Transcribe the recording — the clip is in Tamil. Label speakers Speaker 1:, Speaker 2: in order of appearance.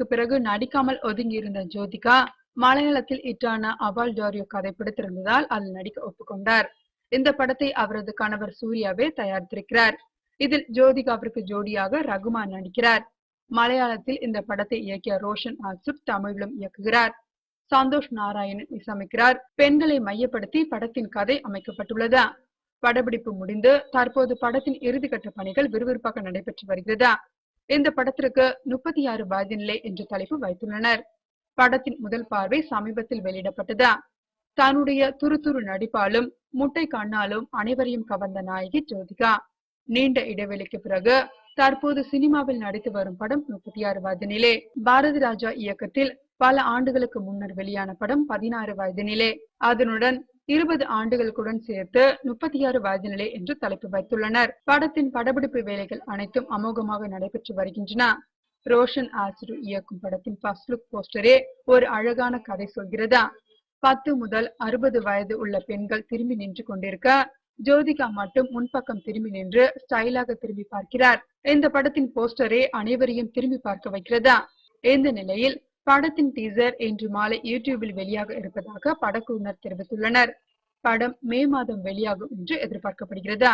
Speaker 1: பிறகு நடிக்காமல் ஒதுங்கியிருந்த ஜோதிகா மலையாளத்தில் இட்டான அவால் டாரியோ கதை பிடித்திருந்ததால் அதில் நடிக்க ஒப்புக்கொண்டார். இந்த படத்தை அவரது கணவர் சூர்யாவே தயாரித்திருக்கிறார். இதில் ஜோதிகாவிற்கு ஜோடியாக ரகுமான் நடிக்கிறார். மலையாளத்தில் இந்த படத்தை இயக்கிய ரோஷன் ஆல்சுப் தமிழிலும் இயக்குகிறார். சந்தோஷ் நாராயணன் இசையமைக்கிறார். பெண்களை மையப்படுத்தி படத்தின் கதை அமைக்கப்பட்டுள்ளது. படப்பிடிப்பு முடிந்து தற்போது படத்தின் இறுதிக்கட்ட பணிகள் விறுவிறுப்பாக நடைபெற்று வருகிறது. இந்த படத்திற்கு 36 வயது நிலை என்ற தலைப்பு வைத்துள்ளனர். படத்தின் முதல் பார்வை சமீபத்தில் வெளியிடப்பட்டது. தன்னுடைய துருதுரு நடிப்பாலும் முட்டை கண்ணாலும் அனைவரையும் கவர்ந்த நாயகி ஜோதிகா. நீண்ட இடைவெளிக்கு பிறகு தற்போது சினிமாவில் நடித்து வரும் படம் 36 வயது நிலை. பாரதி ராஜா இயக்கத்தில் பல ஆண்டுகளுக்கு முன்னர் வெளியான படம் 16 வயது நிலை. அதனுடன் 20 ஆண்டுகளுடன் சேர்த்து 36 வயது நிலை என்று தலைப்பு வைத்துள்ளனர். படத்தின் படப்பிடிப்பு வேலைகள் அனைத்தும் அமோகமாக நடைபெற்று வருகின்றன. ரோஷன் ஆல்சுப் இயக்கும் படத்தின் ஃபர்ஸ்ட் லுக் போஸ்டரே ஒரு அழகான கதை சொல்கிறது. 10 முதல் 60 வயது உள்ள பெண்கள் திரும்பி நின்று கொண்டிருக்க, ஜோதிகா மட்டும் முன்பக்கம் திரும்பி நின்று ஸ்டைலாக திரும்பி பார்க்கிறார். இந்த படத்தின் போஸ்டரே அனைவரையும் திரும்பி பார்க்க வைக்கிறது. இந்த நிலையில் படத்தின் டீசர் இன்று மாலை யூடியூபில் வெளியாக இருப்பதாக படக்குழுவினர் தெரிவித்துள்ளனர். படம் மே மாதம் வெளியாகும் என்று எதிர்பார்க்கப்படுகிறது.